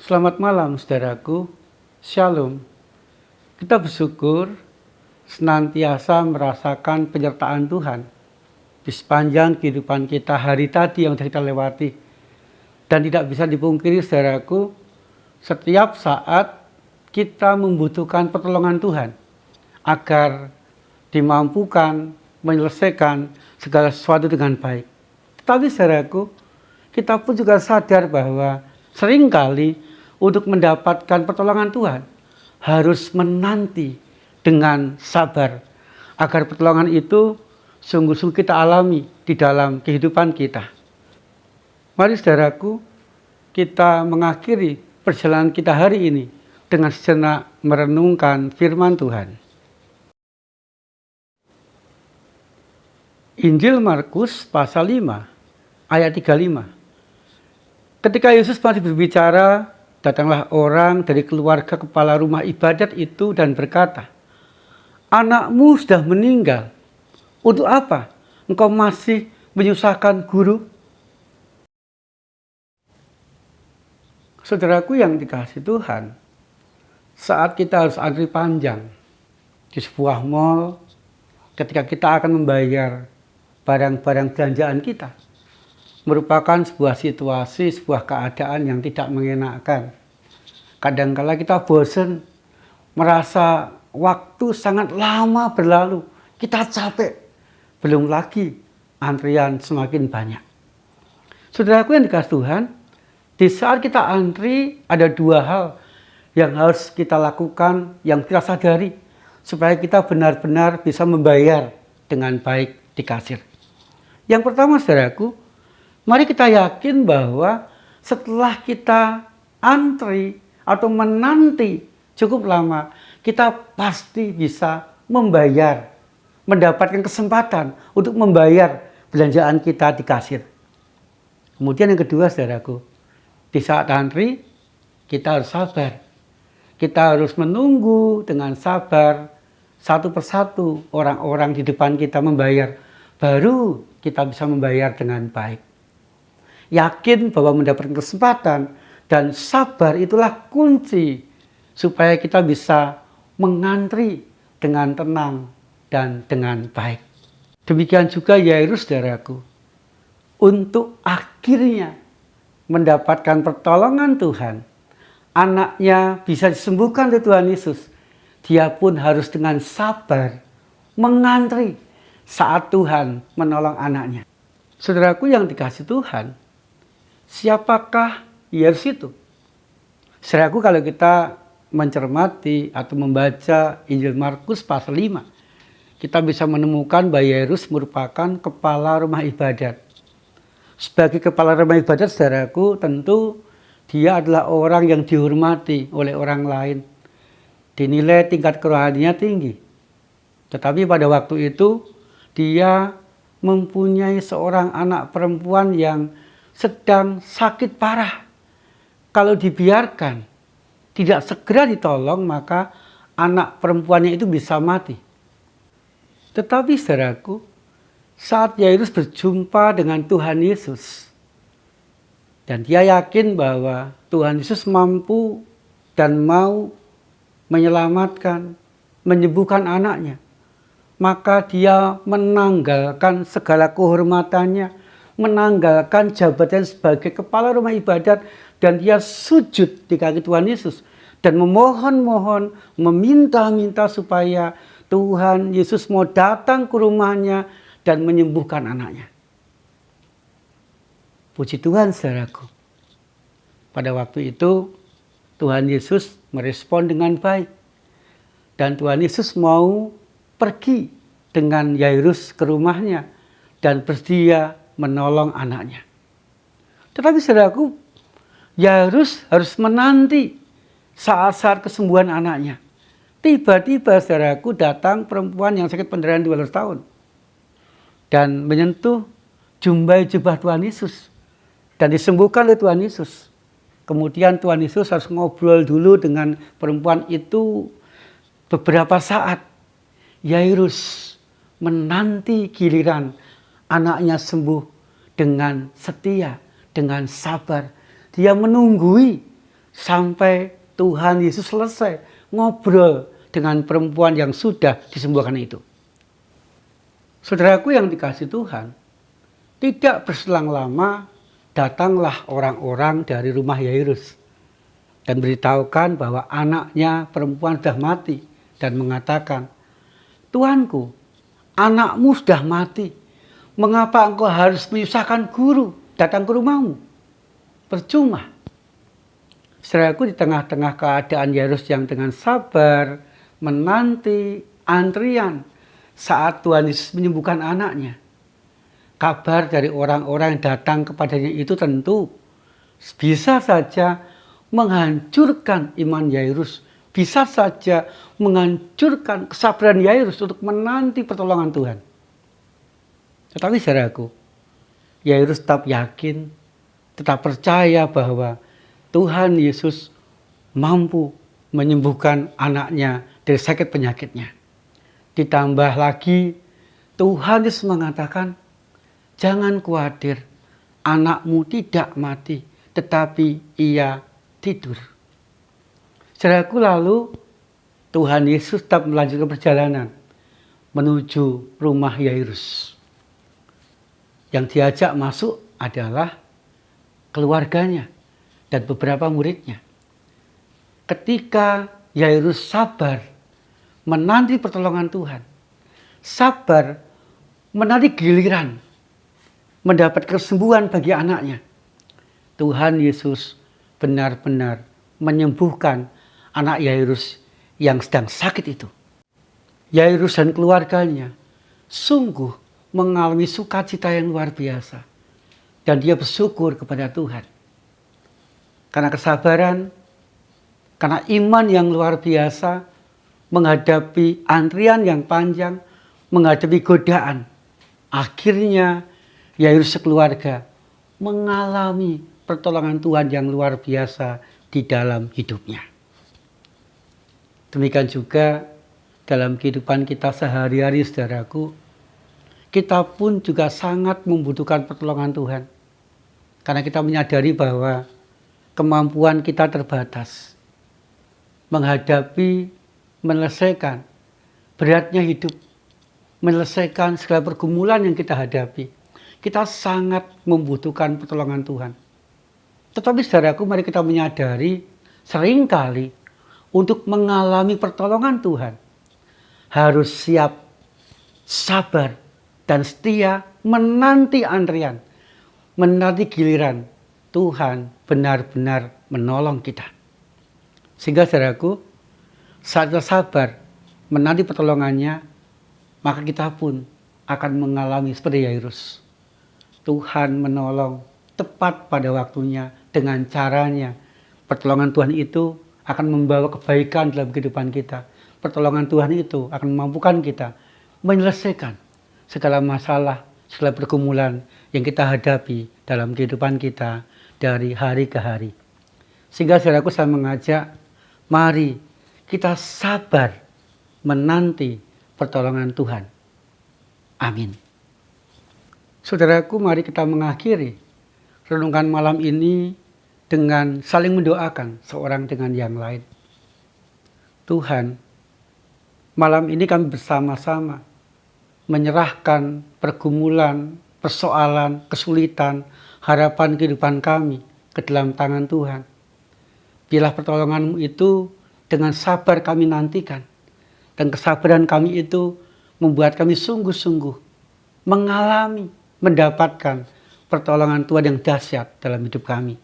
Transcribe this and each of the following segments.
Selamat malam saudaraku, Shalom. Kita bersyukur senantiasa merasakan penyertaan Tuhan di sepanjang kehidupan kita hari tadi yang sudah kita lewati. Dan tidak bisa dipungkiri saudaraku, setiap saat kita membutuhkan pertolongan Tuhan agar dimampukan menyelesaikan segala sesuatu dengan baik. Tetapi saudaraku, kita pun juga sadar bahwa seringkali untuk mendapatkan pertolongan Tuhan harus menanti dengan sabar agar pertolongan itu sungguh-sungguh kita alami di dalam kehidupan kita. Mari saudaraku, kita mengakhiri perjalanan kita hari ini dengan sejenak merenungkan firman Tuhan. Injil Markus pasal 5 ayat 35. Ketika Yesus masih berbicara, datanglah orang dari keluarga kepala rumah ibadat itu dan berkata, "Anakmu sudah meninggal. Untuk apa engkau masih menyusahkan guru?" Saudaraku yang dikasihi Tuhan, saat kita harus antri panjang di sebuah mall, ketika kita akan membayar barang-barang belanjaan kita, merupakan sebuah situasi, sebuah keadaan yang tidak mengenakan. Kadangkala kita bosan, merasa waktu sangat lama berlalu, kita capek, belum lagi antrian semakin banyak. Saudaraku yang dikasihi Tuhan, di saat kita antri ada dua hal yang harus kita lakukan, yang kita sadari, supaya kita benar-benar bisa membayar dengan baik di kasir. Yang pertama saudaraku, mari kita yakin bahwa setelah kita antri atau menanti cukup lama, kita pasti bisa membayar, mendapatkan kesempatan untuk membayar belanjaan kita di kasir. Kemudian yang kedua saudaraku, di saat antri kita harus sabar. Kita harus menunggu dengan sabar satu persatu orang-orang di depan kita membayar, baru kita bisa membayar dengan baik. Yakin bahwa mendapatkan kesempatan dan sabar itulah kunci supaya kita bisa mengantri dengan tenang dan dengan baik. Demikian juga Yairus saudaraku, untuk akhirnya mendapatkan pertolongan Tuhan, anaknya bisa disembuhkan oleh Tuhan Yesus. Dia pun harus dengan sabar mengantri saat Tuhan menolong anaknya. Saudaraku yang dikasihi Tuhan, siapakah Yairus itu? Saudaraku, kalau kita mencermati atau membaca Injil Markus pasal 5, kita bisa menemukan bahwa Yairus merupakan kepala rumah ibadat. Sebagai kepala rumah ibadat, saudaraku, tentu dia adalah orang yang dihormati oleh orang lain. Dinilai tingkat kerohaniannya tinggi. Tetapi pada waktu itu, dia mempunyai seorang anak perempuan yang sedang sakit parah. Kalau dibiarkan, tidak segera ditolong, maka anak perempuannya itu bisa mati. Tetapi saudaraku, saat Yairus berjumpa dengan Tuhan Yesus, dan dia yakin bahwa Tuhan Yesus mampu dan mau menyelamatkan, menyembuhkan anaknya, maka dia menanggalkan segala kehormatannya, menanggalkan jabatan sebagai kepala rumah ibadat, dan dia sujud di kaki Tuhan Yesus dan memohon-mohon, meminta-minta supaya Tuhan Yesus mau datang ke rumahnya dan menyembuhkan anaknya. Puji Tuhan saudaraku, pada waktu itu Tuhan Yesus merespon dengan baik, dan Tuhan Yesus mau pergi dengan Yairus ke rumahnya dan bersedia menolong anaknya. Tetapi saudaraku, Yairus harus menanti saat-saat kesembuhan anaknya. Tiba-tiba saudaraku datang perempuan yang sakit pendarahan 12 tahun dan menyentuh jubah Tuhan Yesus dan disembuhkan oleh Tuhan Yesus. Kemudian Tuhan Yesus harus ngobrol dulu dengan perempuan itu beberapa saat. Yairus menanti giliran anaknya sembuh dengan setia, dengan sabar. Dia menunggui sampai Tuhan Yesus selesai ngobrol dengan perempuan yang sudah disembuhkan itu. Saudaraku yang dikasihi Tuhan, tidak berselang lama datanglah orang-orang dari rumah Yairus dan beritahukan bahwa anaknya perempuan sudah mati dan mengatakan, "Tuanku, anakmu sudah mati. Mengapa engkau harus menyusahkan guru datang ke rumahmu? Percuma." Saudaraku, di tengah-tengah keadaan Yairus yang dengan sabar menanti antrian saat Tuhan Yesus menyembuhkan anaknya, kabar dari orang-orang yang datang kepadanya itu tentu bisa saja menghancurkan iman Yairus, bisa saja menghancurkan kesabaran Yairus untuk menanti pertolongan Tuhan. Tetapi saudaraku, Yairus tetap yakin, tetap percaya bahwa Tuhan Yesus mampu menyembuhkan anaknya dari sakit penyakitnya. Ditambah lagi, Tuhan Yesus mengatakan, "Jangan khawatir, anakmu tidak mati, tetapi ia tidur." Saudaraku, lalu Tuhan Yesus tetap melanjutkan perjalanan menuju rumah Yairus. Yang diajak masuk adalah keluarganya dan beberapa muridnya. Ketika Yairus sabar menanti pertolongan Tuhan, sabar menanti giliran mendapat kesembuhan bagi anaknya, Tuhan Yesus benar-benar menyembuhkan anak Yairus yang sedang sakit itu. Yairus dan keluarganya sungguh mengalami sukacita yang luar biasa, dan dia bersyukur kepada Tuhan. Karena kesabaran, karena iman yang luar biasa, menghadapi antrian yang panjang, menghadapi godaan. Akhirnya Yairus sekeluarga mengalami pertolongan Tuhan yang luar biasa di dalam hidupnya. Demikian juga dalam kehidupan kita sehari-hari, saudaraku, kita pun juga sangat membutuhkan pertolongan Tuhan. Karena kita menyadari bahwa kemampuan kita terbatas menghadapi, menyelesaikan beratnya hidup, menyelesaikan segala pergumulan yang kita hadapi. Kita sangat membutuhkan pertolongan Tuhan. Tetapi saudaraku, mari kita menyadari seringkali untuk mengalami pertolongan Tuhan harus siap, sabar, dan setia menanti antrian, menanti giliran Tuhan benar-benar menolong kita. Sehingga saudaraku, saat kita sabar menanti pertolongannya, maka kita pun akan mengalami seperti Yairus. Tuhan menolong tepat pada waktunya dengan caranya. Pertolongan Tuhan itu akan membawa kebaikan dalam kehidupan kita. Pertolongan Tuhan itu akan memampukan kita menyelesaikan segala masalah, segala pergumulan yang kita hadapi dalam kehidupan kita dari hari ke hari. Sehingga saudaraku, saya mengajak, mari kita sabar menanti pertolongan Tuhan. Amin. Saudaraku, mari kita mengakhiri renungan malam ini dengan saling mendoakan seorang dengan yang lain. Tuhan, malam ini kami bersama-sama menyerahkan pergumulan, persoalan, kesulitan, harapan kehidupan kami ke dalam tangan Tuhan. Biarlah pertolongan-Mu itu dengan sabar kami nantikan. Dan kesabaran kami itu membuat kami sungguh-sungguh mengalami, mendapatkan pertolongan Tuhan yang dahsyat dalam hidup kami.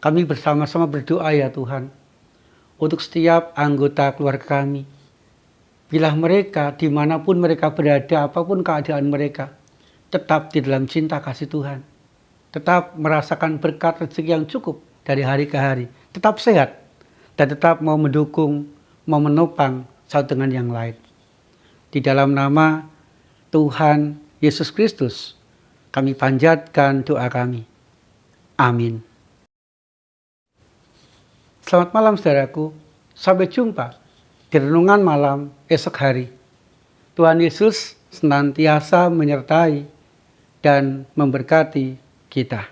Kami bersama-sama berdoa ya Tuhan, untuk setiap anggota keluarga kami. Bila mereka dimanapun mereka berada, apapun keadaan mereka, tetap di dalam cinta kasih Tuhan. Tetap merasakan berkat rezeki yang cukup dari hari ke hari. Tetap sehat dan tetap mau mendukung, mau menopang satu dengan yang lain. Di dalam nama Tuhan Yesus Kristus, kami panjatkan doa kami. Amin. Selamat malam saudaraku. Sampai jumpa di renungan malam esok hari. Tuhan Yesus senantiasa menyertai dan memberkati kita.